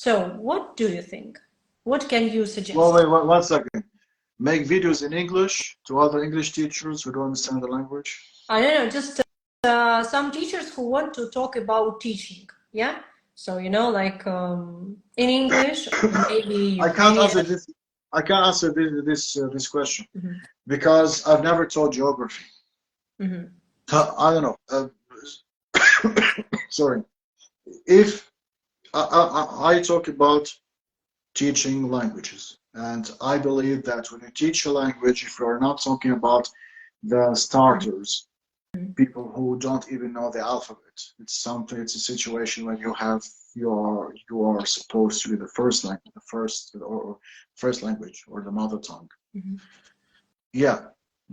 [SPEAKER 1] So, what do you think? What can you
[SPEAKER 2] Well,
[SPEAKER 1] suggest?
[SPEAKER 2] wait, 1 second. Make videos in English to other English teachers who don't understand the language.
[SPEAKER 1] I don't know, just some teachers who want to talk about teaching. Yeah. So, like in English, or maybe
[SPEAKER 2] I can't
[SPEAKER 1] Ukrainian.
[SPEAKER 2] answer this. I can't answer this question
[SPEAKER 1] Mhm,
[SPEAKER 2] because I've never taught geography.
[SPEAKER 1] mhm,
[SPEAKER 2] I don't know. Sorry. If I talk about teaching languages, and I believe that when you teach a language, if you're not talking about the starters, people who don't even know the alphabet, it's a situation when you are supposed to be the first language, first language or the mother tongue.
[SPEAKER 1] mhm,
[SPEAKER 2] Yeah,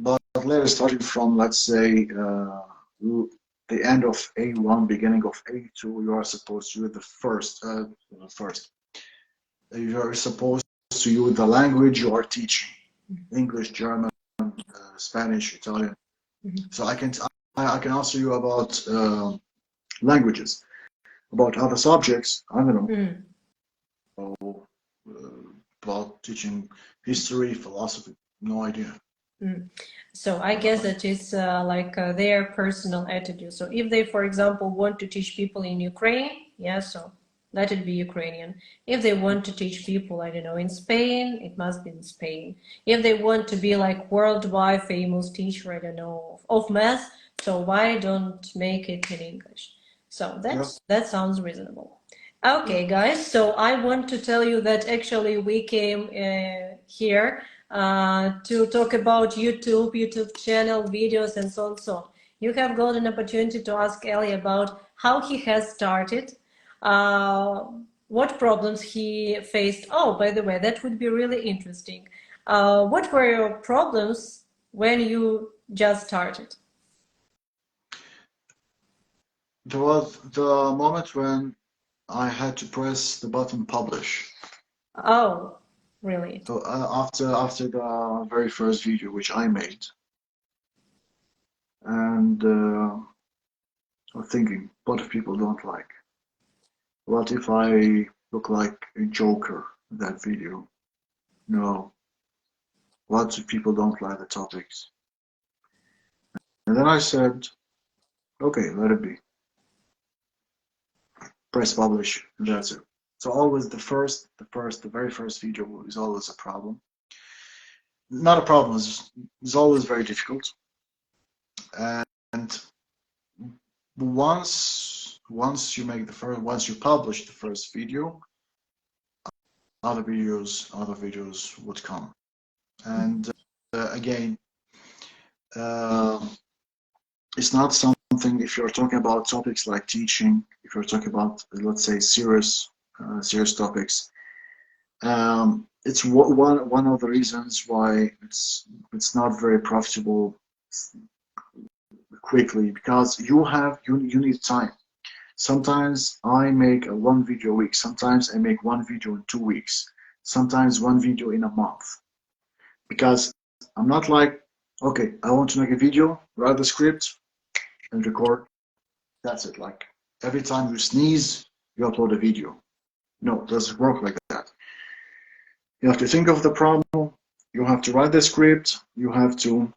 [SPEAKER 2] but let's starting from, let's say, the end of A1, beginning of A2, you are supposed to use the first. You are supposed to use the language you are teaching: English, German, Spanish, Italian.
[SPEAKER 1] mhm,
[SPEAKER 2] So I can answer you about languages. About other subjects, I don't know,
[SPEAKER 1] mhm.
[SPEAKER 2] about teaching history, philosophy, no idea.
[SPEAKER 1] Mm. So I guess that it's like their personal attitude. So if they, for example, want to teach people in Ukraine, yeah, so let it be Ukrainian. If they want to teach people, I don't know, in Spain, it must be in Spain. If they want to be like worldwide famous teacher, I don't know, of math, so why don't make it in English? So
[SPEAKER 2] Yeah,
[SPEAKER 1] that sounds reasonable.
[SPEAKER 2] yeah.
[SPEAKER 1] Okay, guys, so I want to tell you that actually we came here to talk about YouTube channel, videos, and so on and so on. You have got an opportunity to ask Ellie about how he has started, uh, what problems he faced. Oh, by the way, that would be really interesting. What were your problems when you just started?
[SPEAKER 2] There was the moment when I had to press the button publish.
[SPEAKER 1] Oh, really?
[SPEAKER 2] So after the very first video which I made, and I was thinking, what if people don't like? What if I look like a joker in that video? No. What if people don't like the topics? And then I said, okay, let it be. Press publish, and that's it. So always the very first video is always a problem. Not a problem, it's always very difficult. And once you publish the first video, other videos would come. And again, uh, it's not something, if you're talking about topics like teaching, if you're talking about, let's say, serious topics, it's one of the reasons why it's not very profitable quickly, because you need time. Sometimes I make one video a week. Sometimes I make one video in 2 weeks. Sometimes one video in a month. Because I'm not like, okay, I want to make a video, write the script, and record. That's it. Like every time you sneeze, you upload a video. No, it doesn't work like that. You have to think of the problem. You have to write the script. You have to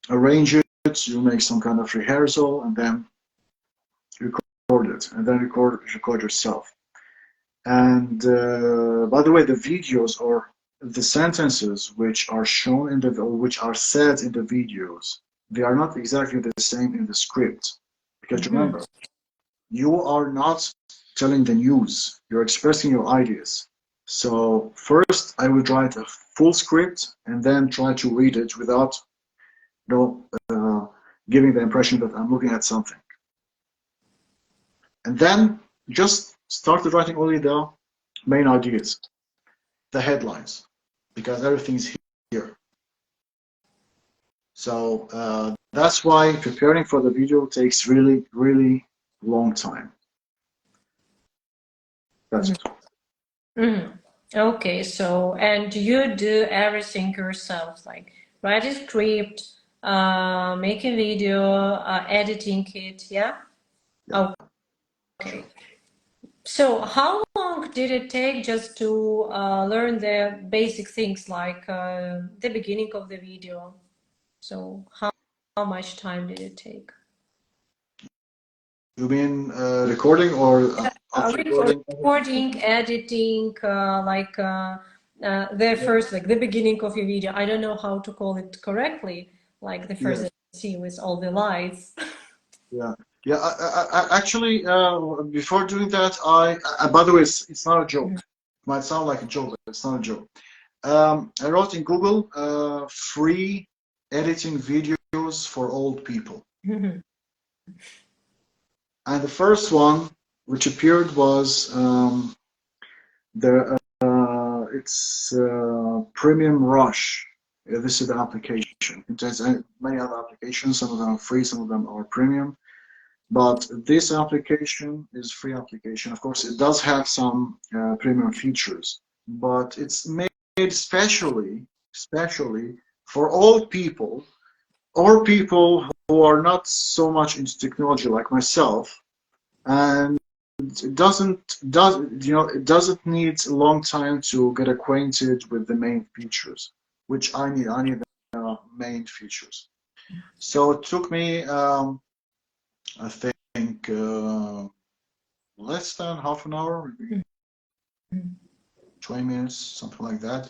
[SPEAKER 2] arrange it. You make some kind of rehearsal, and then record it, and then record yourself. And by the way, the videos or the sentences which are shown in the or which are said in the videos, they are not exactly the same in the script. Because remember, you are not telling the news, you're expressing your ideas. So first I would write a full script and then try to read it without giving the impression that I'm looking at something. And then just started writing only the main ideas, the headlines, because everything's here. So that's why preparing for the video takes really, really long time. That's it.
[SPEAKER 1] Okay, so and you do everything yourself, like write a script, make a video, editing it, yeah?
[SPEAKER 2] Yeah.
[SPEAKER 1] Okay. So how long did it take just to learn the basic things like the beginning of the video? So how much time did it take?
[SPEAKER 2] You mean recording or after recording?
[SPEAKER 1] Recording, editing, the first, like the beginning of your video. I don't know how to call it correctly, like the first
[SPEAKER 2] Yeah,
[SPEAKER 1] that you see with all the lights.
[SPEAKER 2] yeah, yeah. Actually, before doing that, by the way, it's not a joke. It might sound like a joke, but it's not a joke. I wrote in Google free editing videos for old people. And the first one which appeared was it's Premium Rush. This is the application. It has many other applications. Some of them are free, some of them are premium. But this application is free application. Of course, it does have some premium features, but it's made especially for old people or people who are not so much into technology like myself, and it doesn't need a long time to get acquainted with the main features, which I need the main features. So it took me I think less than half an hour, maybe 20 minutes, something like that,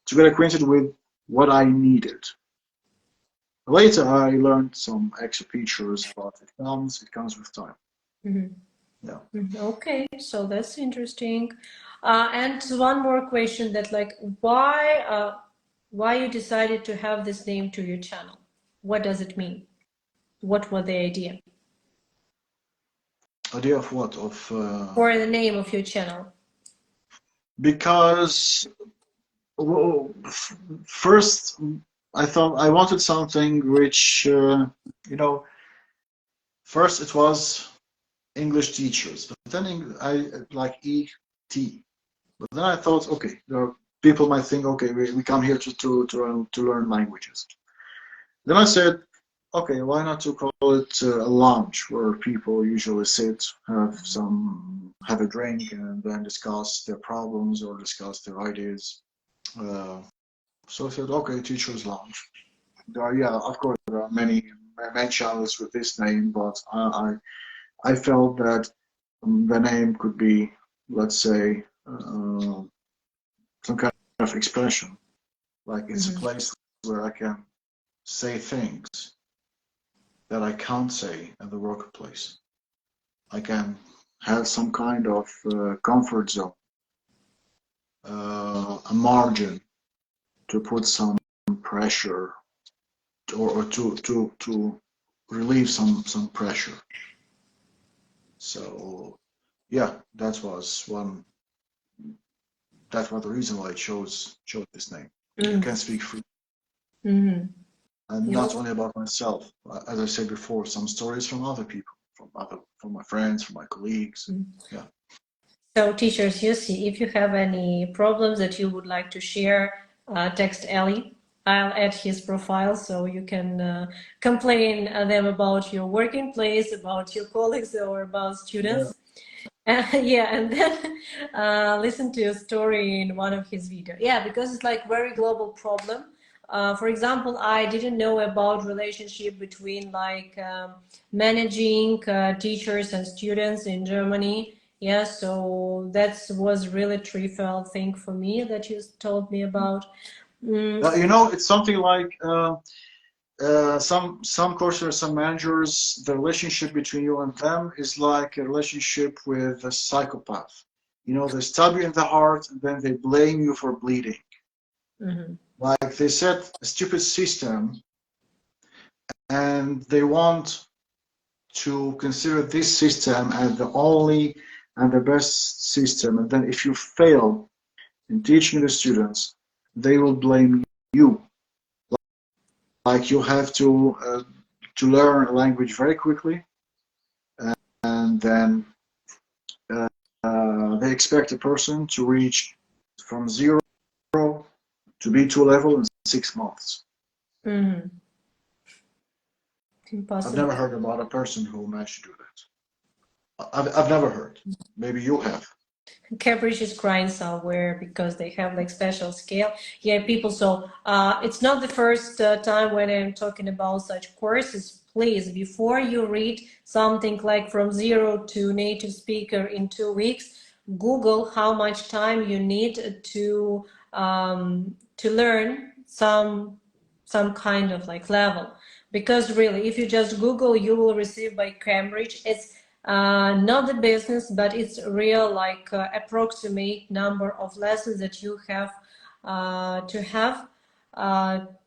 [SPEAKER 2] to get acquainted with what I needed. Later, I learned some extra features, but it comes with time. Yeah.
[SPEAKER 1] Okay, so that's interesting. And one more question that like why you decided to have this name to your channel? What does it mean? What was the idea
[SPEAKER 2] Idea of what?
[SPEAKER 1] for the name of your channel?
[SPEAKER 2] Because well, first I thought I wanted something which first it was English teachers, but then I like ET. But then I thought, okay, people might think, okay, we come here to learn languages. Then I said, okay, why not to call it a lounge where people usually sit, have a drink, and then discuss their problems or discuss their ideas. So I said, okay, teachers lounge. Yeah, of course, there are many channels with this name, but I felt that the name could be, let's say, some kind of expression. Like it's a place where I can say things that I can't say in the workplace. I can have some kind of comfort zone, a margin to put some pressure or to relieve some pressure. So yeah, that was the reason why I chose this name. I can speak free. And not only about myself. As I said before, some stories from other people, from my friends, from my colleagues. Yeah.
[SPEAKER 1] So teachers, you see, if you have any problems that you would like to share, text Ellie. I'll add his profile so you can complain them about your working place, about your colleagues, or about students. Yeah, and then listen to a story in one of his videos. Yeah, because it's like very global problem. For example, I didn't know about relationship between like managing teachers and students in Germany, Yeah, so that was really trivial thing for me that you told me about. Mm,
[SPEAKER 2] You know, it's something like some courses, some managers, the relationship between you and them is like a relationship with a psychopath. You know, they stab you in the heart and then they blame you for bleeding.
[SPEAKER 1] mhm,
[SPEAKER 2] Like they set a stupid system and they want to consider this system as the only and the best system. And then if you fail in teaching the students, they will blame you. Like you have to learn a language very quickly, and then they expect a person to reach from 0 to B2 level in 6 months.
[SPEAKER 1] mhm.
[SPEAKER 2] I've never
[SPEAKER 1] Impossible.
[SPEAKER 2] heard about a person who managed to do that. I've never heard. Maybe you have.
[SPEAKER 1] Cambridge is crying somewhere because they have like special scale. Yeah, people. So it's not the first time when I'm talking about such courses. Please, before you read something like from zero to native speaker in 2 weeks, Google how much time you need to learn some kind of like level. Because really, if you just Google, you will receive by Cambridge. It's not the business, but it's real like approximate number of lessons that you have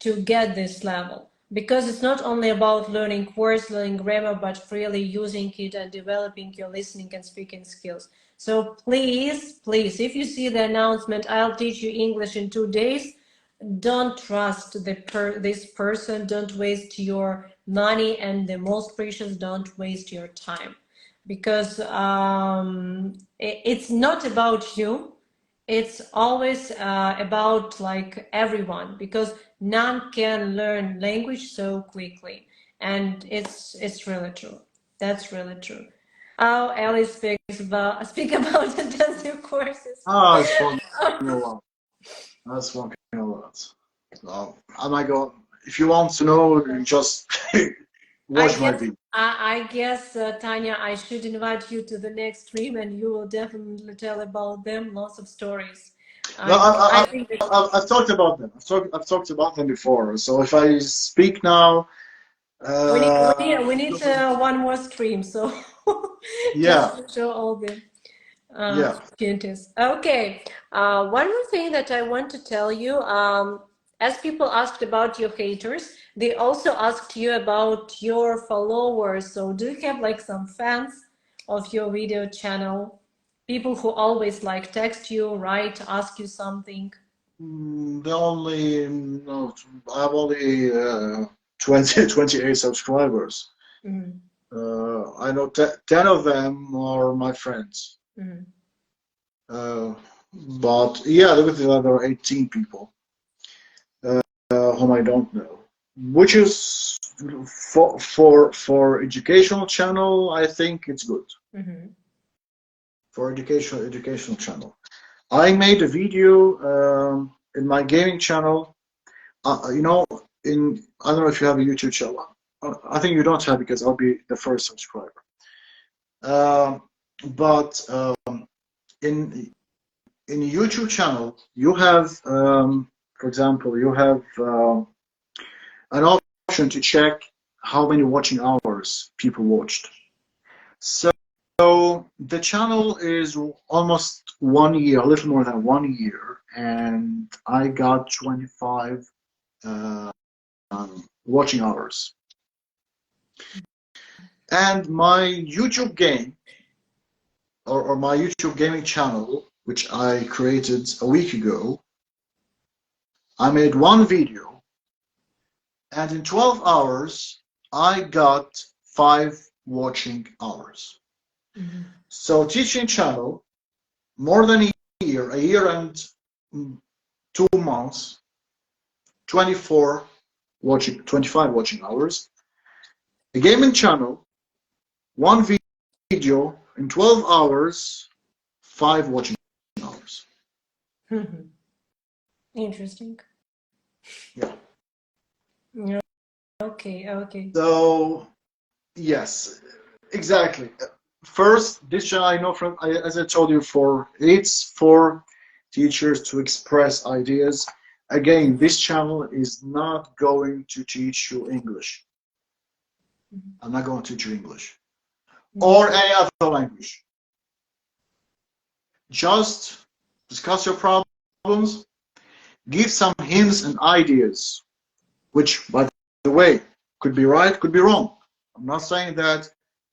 [SPEAKER 1] to get this level. Because it's not only about learning words, learning grammar, but really using it and developing your listening and speaking skills. So please, please, if you see the announcement, I'll teach you English in 2 days, don't trust this person. Don't waste your money, and the most precious, don't waste your time, because it's not about you. It's always about like everyone, because none can learn language so quickly, and it's really true. That's really true. Oh, Ellie speak about intensive courses.
[SPEAKER 2] Ah, it's fucking a lot. That's fucking a lot. So, oh my God. If you want to know, just
[SPEAKER 1] I
[SPEAKER 2] watch my
[SPEAKER 1] guess
[SPEAKER 2] video.
[SPEAKER 1] Tanya, I should invite you to the next stream, and you will definitely tell about them lots of stories.
[SPEAKER 2] No,
[SPEAKER 1] I think that
[SPEAKER 2] I've talked about them. I've talked about them before. So if I speak now,
[SPEAKER 1] we need we
[SPEAKER 2] uh,
[SPEAKER 1] need we need one more stream, so just
[SPEAKER 2] yeah,
[SPEAKER 1] to show all the
[SPEAKER 2] yeah.
[SPEAKER 1] opportunities. Okay, one more thing that I want to tell you. As people asked about your haters, they also asked you about your followers. So, do you have like some fans of your video channel? People who always like text you, write, ask you something.
[SPEAKER 2] The only no, I have only 20, 28 subscribers.
[SPEAKER 1] Mm-hmm.
[SPEAKER 2] I know 10 of them are my friends.
[SPEAKER 1] Mm-hmm.
[SPEAKER 2] Uh, but yeah, with the other 18 people whom I don't know, which is for educational channel. I think it's good
[SPEAKER 1] Mm-hmm.
[SPEAKER 2] for educational channel. I made a video in my gaming channel. You know, I don't know if you have a YouTube channel. I think you don't have because I'll be the first subscriber. Um, but in in a YouTube channel, you have, for example, you have an option to check how many watching hours people watched. So the channel is almost 1 year, a little more than 1 year, and I got 25 watching hours. And my YouTube game or my YouTube gaming channel, which I created a week ago, I made one video, and in 12 hours, I got 5 watching hours.
[SPEAKER 1] Mm-hmm.
[SPEAKER 2] So teaching channel, more than a year and 2 months, 25 watching hours. A gaming channel, one video in 12 hours, 5 watching hours.
[SPEAKER 1] Mm-hmm. Interesting.
[SPEAKER 2] Yeah.
[SPEAKER 1] Yeah. Okay. Okay.
[SPEAKER 2] So yes, exactly. first, this channel I know from, as I told you, it's for teachers to express ideas. Again, this channel is not going to teach you English. I'm not going to teach you English or any other language. Just discuss your problems, give some hints and ideas, which, by the way, could be right, could be wrong. I'm not saying that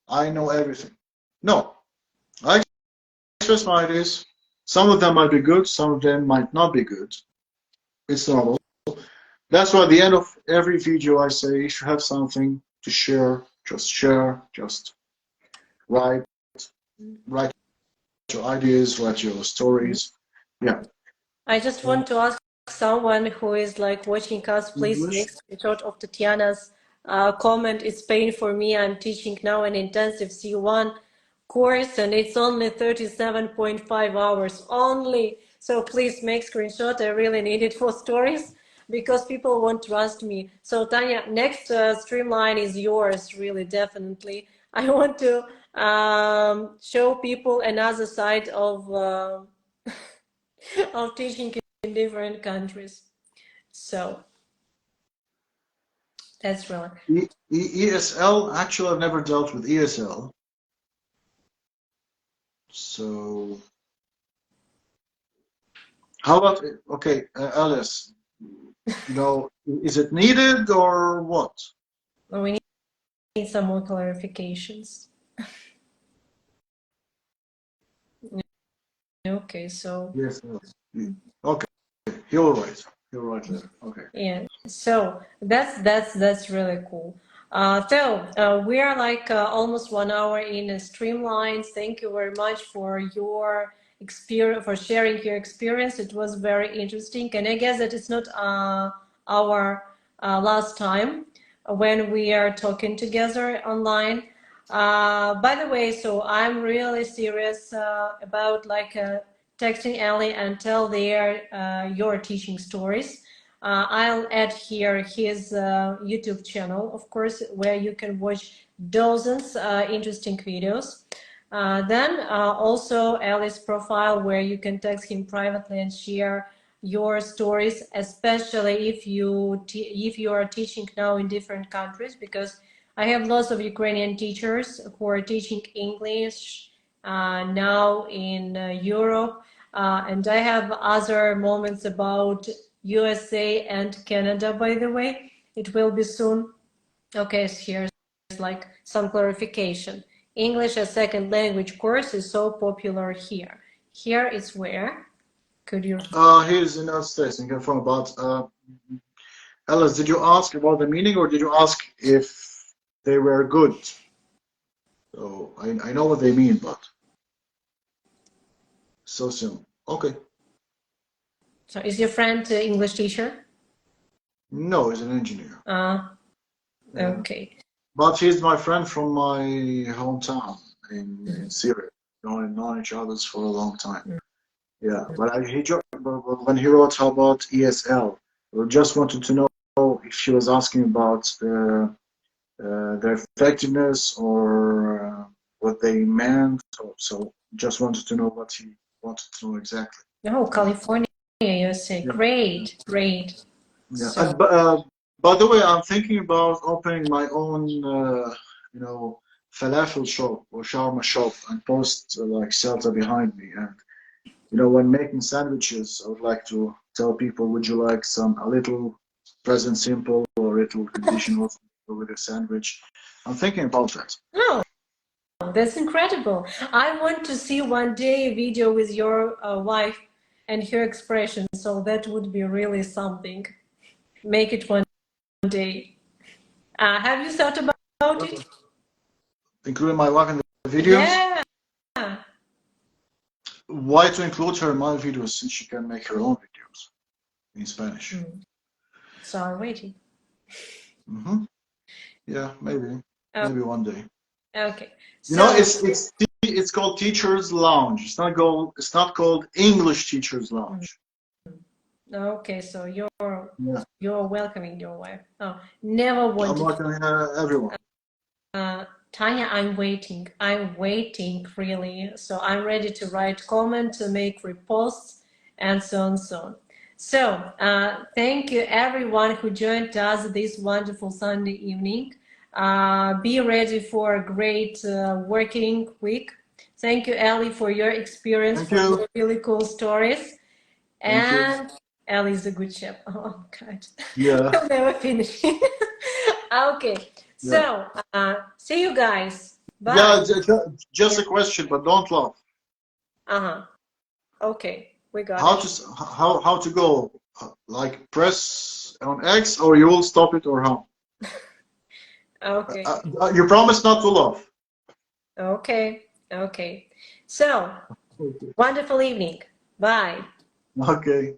[SPEAKER 2] I know everything. No, I express my ideas. Some of them might be good, some of them might not be good. It's normal. That's why at the end of every video I say, if you have something to share, just write your ideas, write your stories. Yeah.
[SPEAKER 1] I just want to ask someone who is like watching us, please
[SPEAKER 2] English.
[SPEAKER 1] make screenshot of Tatiana's comment. It's pain for me. I'm teaching now an intensive C1 course and it's only 37.5 hours only. So please make screenshot. I really need it for stories because people won't trust me. So Tanya, next streamline is yours, really, definitely. I want to show people another side of teaching in different countries. So that's really.
[SPEAKER 2] ESL, actually, I've never dealt with ESL. So, how about, okay, Alice, is it needed or what?
[SPEAKER 1] Well, we need some more clarifications. Okay, so.
[SPEAKER 2] Yes. Okay, you're right. You're right there. Okay.
[SPEAKER 1] Yeah, so that's really cool. We are like almost 1 hour in Streamlines. Thank you very much for your experience, for sharing your experience. It was very interesting, and I guess that it's not our last time when we are talking together online. By the way, so I'm really serious about like texting Ellie and tell your teaching stories. I'll add here his YouTube channel, of course, where you can watch dozens interesting videos. Then also Ali's profile, where you can text him privately and share your stories, especially if you are teaching now in different countries, because I have lots of Ukrainian teachers who are teaching English now in Europe, and I have other moments about USA and Canada, by the way. It will be soon. Okay, so here's like some clarification. English as second language course is so popular here. Here is where? Could you?
[SPEAKER 2] Here's another station. Confirm about Alice. Did you ask about the meaning, or did you ask if they were good? So I know what they mean, but so soon. Okay.
[SPEAKER 1] So is your friend English teacher?
[SPEAKER 2] No, he's an engineer.
[SPEAKER 1] Okay.
[SPEAKER 2] But he's my friend from my hometown in Syria. We've known each other for a long time. Yeah, but when he wrote how about ESL, I just wanted to know if she was asking about their effectiveness or what they meant. So just wanted to know what he wanted to know exactly.
[SPEAKER 1] Oh, California, USA.
[SPEAKER 2] Yeah.
[SPEAKER 1] Great, great.
[SPEAKER 2] Yeah.
[SPEAKER 1] So,
[SPEAKER 2] By the way, I'm thinking about opening my own, falafel shop or shawarma shop and post like shelter behind me. And when making sandwiches, I would like to tell people, would you like a little present simple or a little conditional with a sandwich? I'm thinking about that.
[SPEAKER 1] oh, that's incredible. I want to see one day a video with your wife and her expression. So that would be really something. Make it one day. Have you thought about it?
[SPEAKER 2] Including my wife in the videos?
[SPEAKER 1] Yeah.
[SPEAKER 2] Why to include her in my videos since she can make her own videos in Spanish?
[SPEAKER 1] So I'm waiting.
[SPEAKER 2] Yeah, maybe one day.
[SPEAKER 1] Okay.
[SPEAKER 2] So, it's called Teachers Lounge. It's not called English Teachers Lounge.
[SPEAKER 1] Okay, so you're welcoming your wife. Oh, never
[SPEAKER 2] I'm
[SPEAKER 1] wanted.
[SPEAKER 2] welcoming everyone.
[SPEAKER 1] Tanya, I'm waiting. I'm waiting, really. So I'm ready to write comment, to make reposts, and so on, so on. So thank you, everyone who joined us this wonderful Sunday evening. Be ready for a great working week. Thank you, Ellie, for your experience,
[SPEAKER 2] Thank
[SPEAKER 1] for
[SPEAKER 2] you.
[SPEAKER 1] your really cool stories.
[SPEAKER 2] Thank you.
[SPEAKER 1] And Ellie's a good chef. Oh, God.
[SPEAKER 2] Yeah.
[SPEAKER 1] We'll never finish. Okay.
[SPEAKER 2] Yeah.
[SPEAKER 1] So, see you guys.
[SPEAKER 2] Yeah.
[SPEAKER 1] Bye.
[SPEAKER 2] Just
[SPEAKER 1] Yeah.
[SPEAKER 2] a question, but don't laugh.
[SPEAKER 1] Uh-huh. Okay. We got
[SPEAKER 2] How
[SPEAKER 1] it.
[SPEAKER 2] to how to go? Like press on X, or you will stop it, or how?
[SPEAKER 1] Okay.
[SPEAKER 2] You promise not to laugh.
[SPEAKER 1] Okay. Okay. So,
[SPEAKER 2] Okay.
[SPEAKER 1] wonderful evening. Bye.
[SPEAKER 2] Okay.